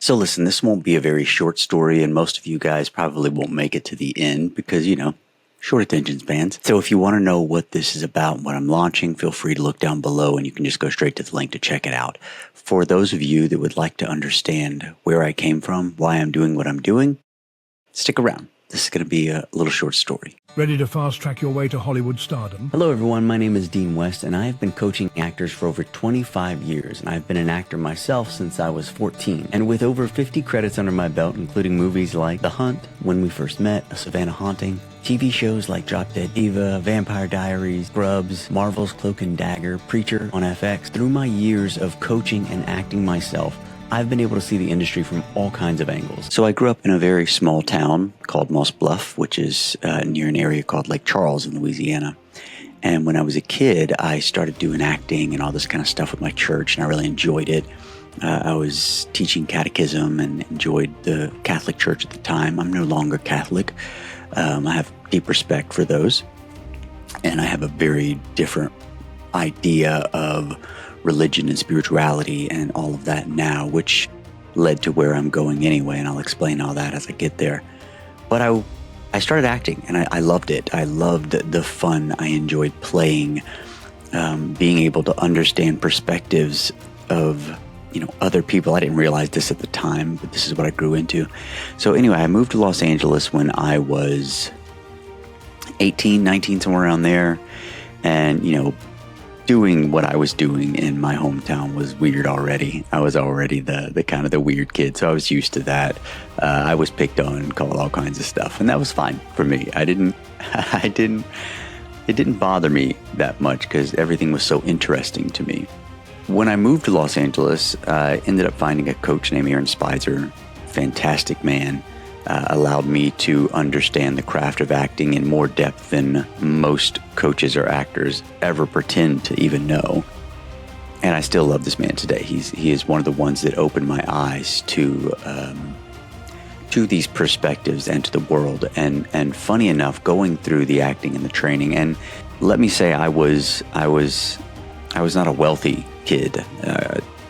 So listen, this won't be a very short story, and most of you guys probably won't make it to the end because, short attention spans. So if you want to know what this is about and what I'm launching, feel free to look down below and you can just go straight to the link to check it out. For those of you that would like to understand where I came from, why I'm doing what I'm doing, stick around. This is going to be a little short story. Ready to fast-track your way to Hollywood stardom? Hello everyone, my name is Dean West and I have been coaching actors for over 25 years and I've been an actor myself since I was 14. And with over 50 credits under my belt, including movies like The Hunt, When We First Met, A Savannah Haunting, TV shows like Drop Dead Diva, Vampire Diaries, Scrubs, Marvel's Cloak and Dagger, Preacher on FX, through my years of coaching and acting myself, I've been able to see the industry from all kinds of angles. So I grew up in a very small town called Moss Bluff, which is near an area called Lake Charles in Louisiana. And when I was a kid, I started doing acting and all this kind of stuff with my church, and I really enjoyed it. I was teaching catechism and enjoyed the Catholic Church at the time. I'm no longer Catholic. I have deep respect for those. And I have a very different idea of religion and spirituality and all of that now, which led to where I'm going anyway, and I'll explain all that as I get there. But I started acting, and I loved it. I loved the fun. I enjoyed playing, being able to understand perspectives of other people. I didn't realize this at the time, but this is what I grew into. So anyway, I moved to Los Angeles when I was 18, 19, somewhere around there, and doing what I was doing in my hometown was weird already. I was already the kind of the weird kid, so I was used to that. I was picked on and called all kinds of stuff, and that was fine for me. It didn't bother me that much because everything was so interesting to me. When I moved to Los Angeles, I ended up finding a coach named Aaron Spicer, fantastic man. Allowed me to understand the craft of acting in more depth than most coaches or actors ever pretend to even know. And I still love this man today. He is one of the ones that opened my eyes to these perspectives and to the world. And funny enough, going through the acting and the training, and let me say I was not a wealthy kid.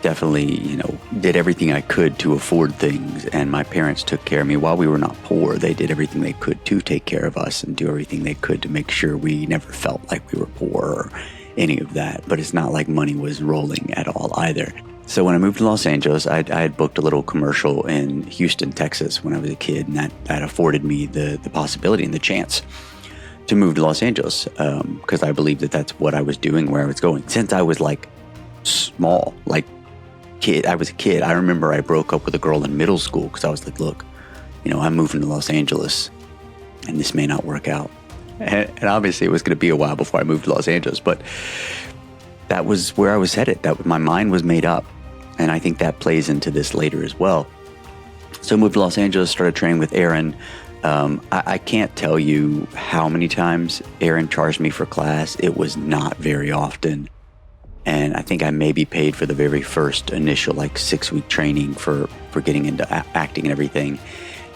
Definitely, did everything I could to afford things, and my parents took care of me. While we were not poor, they did everything they could to take care of us and do everything they could to make sure we never felt like we were poor or any of that. But it's not like money was rolling at all either. So when I moved to Los Angeles, I had booked a little commercial in Houston, Texas when I was a kid, and that afforded me the possibility and the chance to move to Los Angeles because I believed that that's what I was doing, where I was going. Since I was small, I was a kid. I remember I broke up with a girl in middle school because I was like, look, I'm moving to Los Angeles and this may not work out. And obviously it was going to be a while before I moved to Los Angeles, but that was where I was headed. My mind was made up. And I think that plays into this later as well. So I moved to Los Angeles, started training with Aaron. I can't tell you how many times Aaron charged me for class. It was not very often. And I think I maybe paid for the very first initial 6-week training for getting into acting and everything.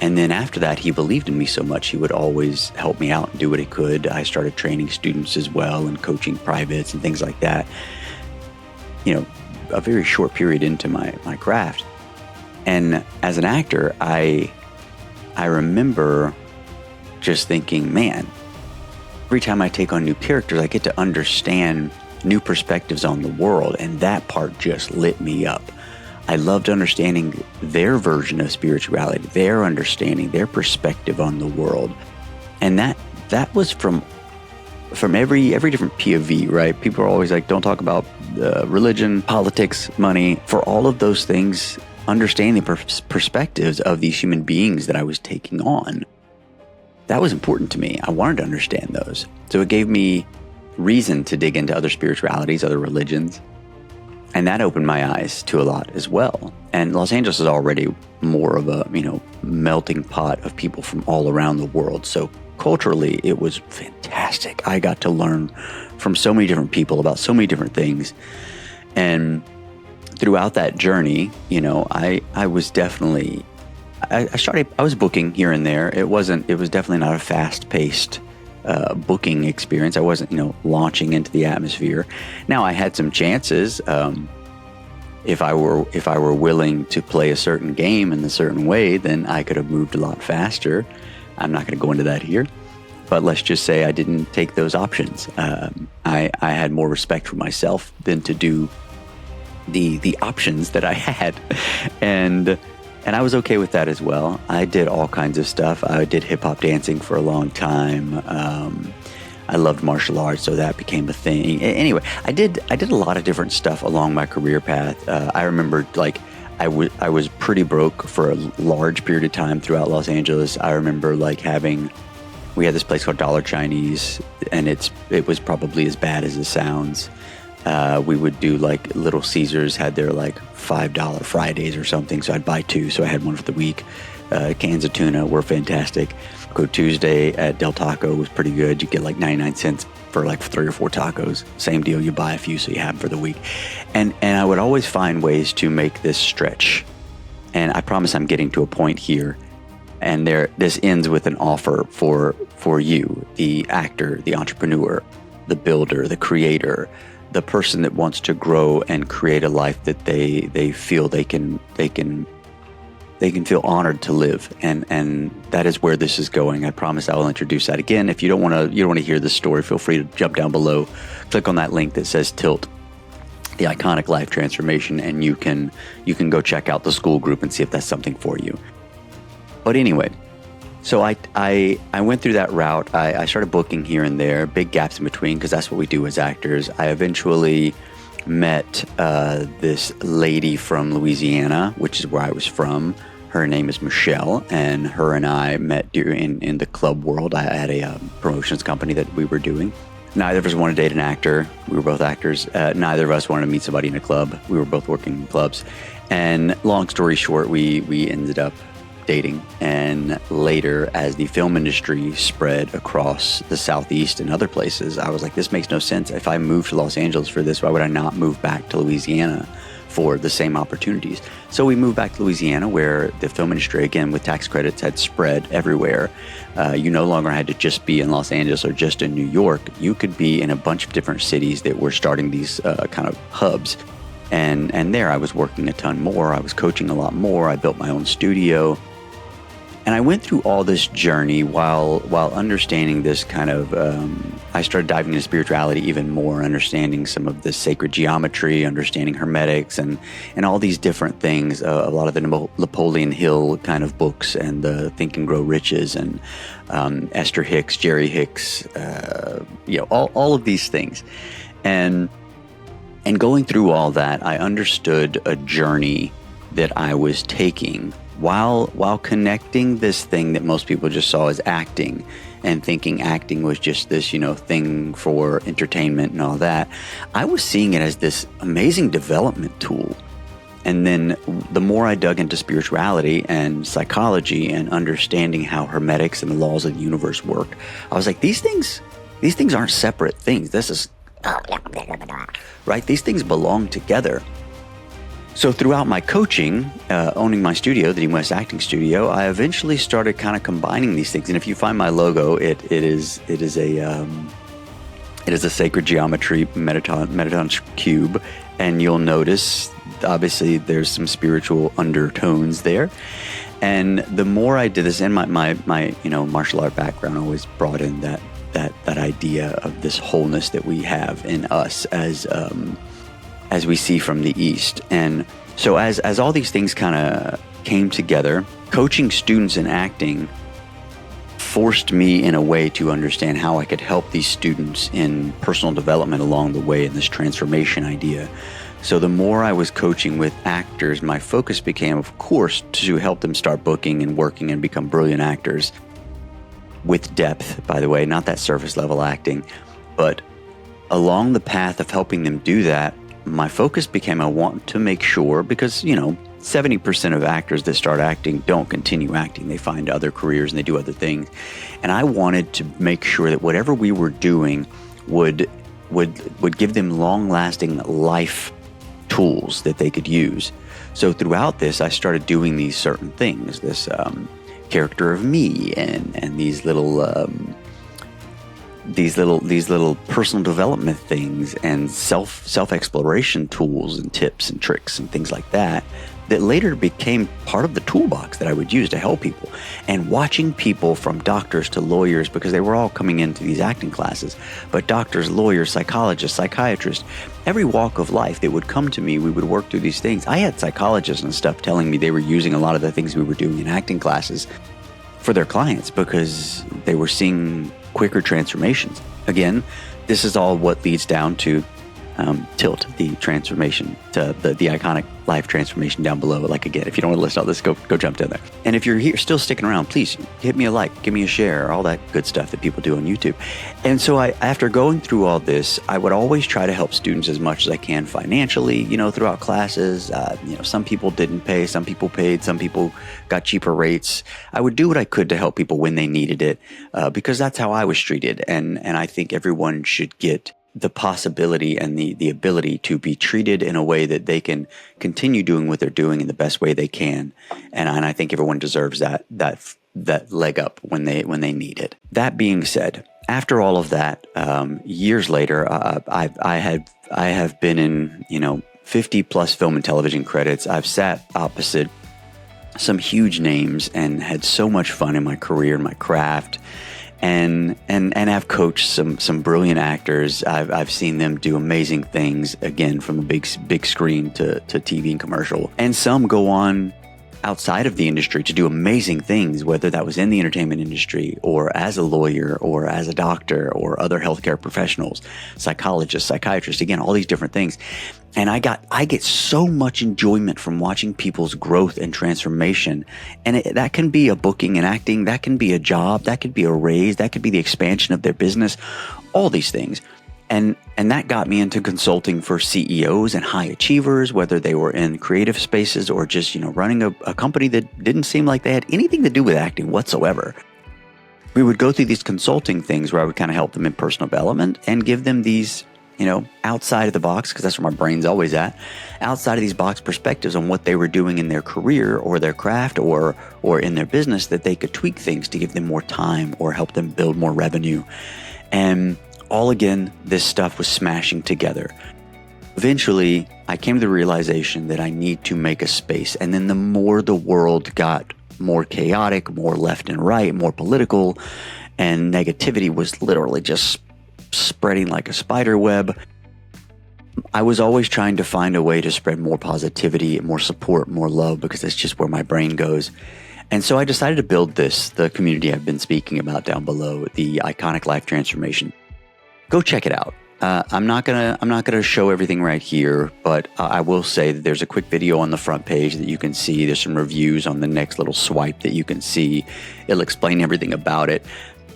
And then after that, he believed in me so much, he would always help me out and do what he could. I started training students as well and coaching privates and things like that. A very short period into my craft. And as an actor, I remember just thinking, man, every time I take on new characters, I get to understand new perspectives on the world, and that part just lit me up. I loved understanding their version of spirituality, their understanding, their perspective on the world. And that was from every different POV, right? People are always like, don't talk about religion, politics, money. For all of those things, understanding the perspectives of these human beings that I was taking on, that was important to me. I wanted to understand those. So it gave me reason to dig into other spiritualities, other religions. And that opened my eyes to a lot as well. And Los Angeles is already more of a, melting pot of people from all around the world. So culturally, it was fantastic. I got to learn from so many different people about so many different things. And throughout that journey, I was definitely, I was booking here and there. It was definitely not a fast-paced booking experience. I wasn't, launching into the atmosphere. Now I had some chances. if I were willing to play a certain game in a certain way, then I could have moved a lot faster. I'm not going to go into that here, but let's just say I didn't take those options. I had more respect for myself than to do the options that I had, and I was okay with that as well. I did all kinds of stuff. I did hip hop dancing for a long time. I loved martial arts, so that became a thing. Anyway, I did a lot of different stuff along my career path. I remember, like, I was pretty broke for a large period of time throughout Los Angeles. I remember, like, we had this place called Dollar Chinese, and it was probably as bad as it sounds. We would do, like, Little Caesars had their, like, $5 Fridays or something, so I'd buy two, so I had one for the week. Cans of tuna were fantastic. Go Tuesday at Del Taco was pretty good. You get like 99 cents for like 3 or 4 tacos. Same deal, you buy a few so you have them for the week. And I would always find ways to make this stretch. And I promise I'm getting to a point here. And this ends with an offer for you, the actor, the entrepreneur, the builder, the creator, the person that wants to grow and create a life that they feel they can feel honored to live, and that is where this is going. I promise I will introduce that again. If you don't want to hear this story, feel free to jump down below, click on that link that says Tilt, the iconic life transformation, and you can go check out the school group and see if that's something for you. But anyway, so I went through that route. I started booking here and there, big gaps in between, because that's what we do as actors. I eventually met this lady from Louisiana, which is where I was from. Her name is Michelle, and her and I met in the club world. I had a promotions company that we were doing. Neither of us wanted to date an actor. We were both actors. Neither of us wanted to meet somebody in a club. We were both working in clubs. And long story short, we ended up dating. And later, as the film industry spread across the Southeast and other places, I was like, this makes no sense. If I moved to Los Angeles for this, why would I not move back to Louisiana for the same opportunities? So we moved back to Louisiana, where the film industry, again, with tax credits, had spread everywhere. You no longer had to just be in Los Angeles or just in New York. You could be in a bunch of different cities that were starting these kind of hubs. And there I was working a ton more. I was coaching a lot more. I built my own studio. And I went through all this journey while understanding this kind of, I started diving into spirituality even more, understanding some of the sacred geometry, understanding hermetics, and all these different things, a lot of the Napoleon Hill kind of books, and the Think and Grow Riches, and Esther Hicks, Jerry Hicks, all of these things. And going through all that, I understood a journey that I was taking while connecting this thing that most people just saw as acting, and thinking acting was just this, thing for entertainment and all that. I was seeing it as this amazing development tool. And then the more I dug into spirituality and psychology and understanding how hermetics and the laws of the universe work, I was like, these things aren't separate things. This is right. These things belong together. So throughout my coaching, owning my studio, the Dean West Acting Studio, I eventually started kind of combining these things. And if you find my logo, it is a sacred geometry Metatron cube, and you'll notice obviously there's some spiritual undertones there. And the more I did this, and my martial art background always brought in that idea of this wholeness that we have in us as we see from the East. And so as all these things kind of came together, coaching students in acting forced me in a way to understand how I could help these students in personal development along the way in this transformation idea. So the more I was coaching with actors, my focus became, of course, to help them start booking and working and become brilliant actors with depth, by the way, not that surface level acting, but along the path of helping them do that, my focus became I want to make sure, because, 70% of actors that start acting don't continue acting. They find other careers and they do other things. And I wanted to make sure that whatever we were doing would give them long-lasting life tools that they could use. So throughout this, I started doing these certain things, this character of me and these little these little personal development things and self exploration tools and tips and tricks and things like that later became part of the toolbox that I would use to help people. And watching people from doctors to lawyers, because they were all coming into these acting classes, but doctors, lawyers, psychologists, psychiatrists, every walk of life that would come to me, we would work through these things. I had psychologists and stuff telling me they were using a lot of the things we were doing in acting classes for their clients because they were seeing quicker transformations. Again, this is all what leads down to Tilt, the transformation, to the iconic life transformation down below. Like, again, if you don't want to list all this, go jump down there. And if you're here still sticking around, please hit me a like, give me a share, all that good stuff that people do on YouTube. And so after going through all this, I would always try to help students as much as I can financially, throughout classes. Some people didn't pay, some people paid, some people got cheaper rates. I would do what I could to help people when they needed it, because that's how I was treated. And I think everyone should get the possibility and the ability to be treated in a way that they can continue doing what they're doing in the best way they can. And I think everyone deserves that leg up when they need it. That being said, after all of that, years later, I have been in 50 plus film and television credits. I've sat opposite some huge names and had so much fun in my career and my craft. And I've coached some brilliant actors. I've seen them do amazing things, again, from the big screen to TV and commercial. And some go on outside of the industry to do amazing things, whether that was in the entertainment industry or as a lawyer or as a doctor or other healthcare professionals, psychologists, psychiatrists, again, all these different things. And I get so much enjoyment from watching people's growth and transformation. And that can be a booking and acting, that can be a job, that could be a raise, that could be the expansion of their business, all these things. And that got me into consulting for CEOs and high achievers, whether they were in creative spaces or just, running a company that didn't seem like they had anything to do with acting whatsoever. We would go through these consulting things where I would kind of help them in personal development and give them these, outside of the box, because that's where my brain's always at, outside of these box perspectives on what they were doing in their career or their craft or in their business, that they could tweak things to give them more time or help them build more revenue. And all again, this stuff was smashing together. Eventually, I came to the realization that I need to make a space. And then the more the world got more chaotic, more left and right, more political, and negativity was literally just spreading like a spider web, I was always trying to find a way to spread more positivity, more support, more love, because that's just where my brain goes. And so I decided to build the community I've been speaking about down below, the Iconic Life Transformation. Go check it out. I'm not gonna show everything right here, but I will say that there's a quick video on the front page that you can see. There's some reviews on the next little swipe that you can see. It'll explain everything about it.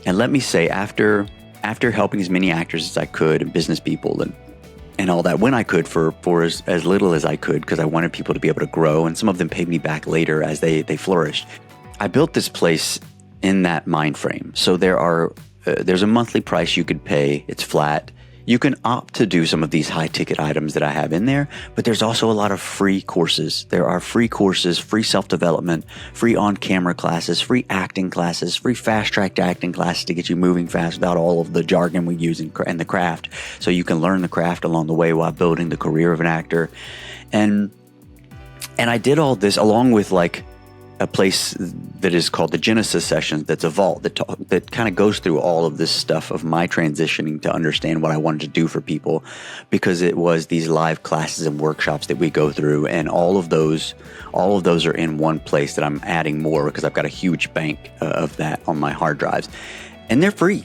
And let me say, after helping as many actors as I could and business people and all that, when I could, for as little as I could, because I wanted people to be able to grow, and some of them paid me back later as they flourished, I built this place in that mind frame. So there's a monthly price you could pay. It's flat. You can opt to do some of these high ticket items that I have in there, but there's also a lot of free courses. There are free courses, free self-development, free on-camera classes, free acting classes, free fast-tracked acting classes to get you moving fast without all of the jargon we use in the craft. So you can learn the craft along the way while building the career of an actor. And I did all this along with like a place that is called the Genesis Sessions. That's a vault that kind of goes through all of this stuff of my transitioning to understand what I wanted to do for people, because it was these live classes and workshops that we go through, and all of those are in one place that I'm adding more because I've got a huge bank of that on my hard drives. And they're free.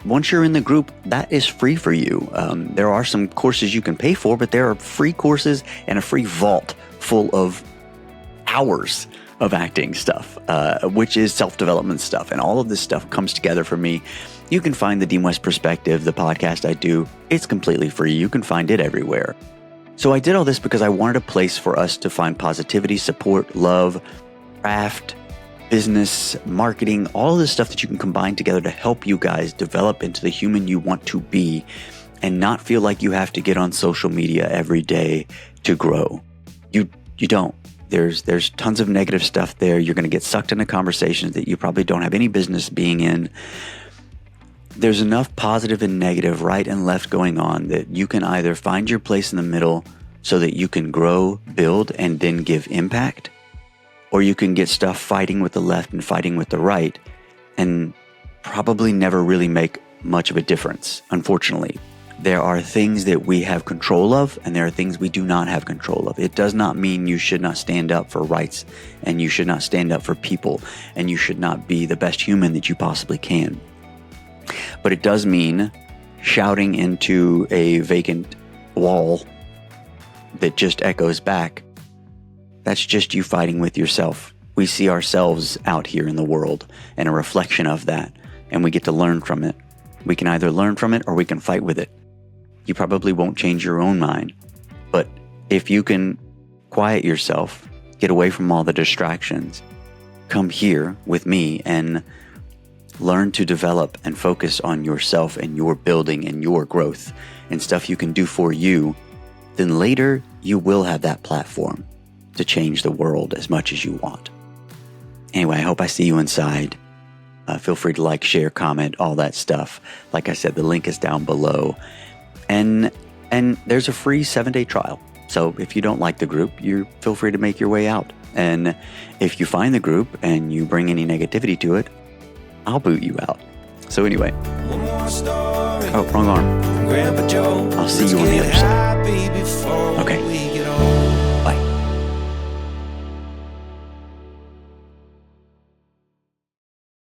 Once you're in the group, that is free for you. There are some courses you can pay for, but there are free courses and a free vault full of hours of acting stuff, which is self-development stuff. And all of this stuff comes together for me. You can find the Dean West Perspective, the podcast I do. It's completely free. You can find it everywhere. So I did all this because I wanted a place for us to find positivity, support, love, craft, business, marketing, all of this stuff that you can combine together to help you guys develop into the human you want to be and not feel like you have to get on social media every day to grow. You don't. There's tons of negative stuff there. You're going to get sucked into conversations that you probably don't have any business being in. There's enough positive and negative, right and left going on that you can either find your place in the middle so that you can grow, build, and then give impact, or you can get stuff fighting with the left and fighting with the right and probably never really make much of a difference, unfortunately. There are things that we have control of, and there are things we do not have control of. It does not mean you should not stand up for rights, and you should not stand up for people, and you should not be the best human that you possibly can. But it does mean shouting into a vacant wall that just echoes back. That's just you fighting with yourself. We see ourselves out here in the world and a reflection of that, and we get to learn from it. We can either learn from it or we can fight with it. You probably won't change your own mind, but if you can quiet yourself, get away from all the distractions, come here with me and learn to develop and focus on yourself and your building and your growth and stuff you can do for you, then later you will have that platform to change the world as much as you want. Anyway, I hope I see you inside. Feel free to like, share, comment, all that stuff. Like I said, the link is down below. And there's a free 7-day trial. So if you don't like the group, you feel free to make your way out. And if you find the group and you bring any negativity to it, I'll boot you out. So anyway. Oh, wrong arm. I'll see you on the other side. Okay.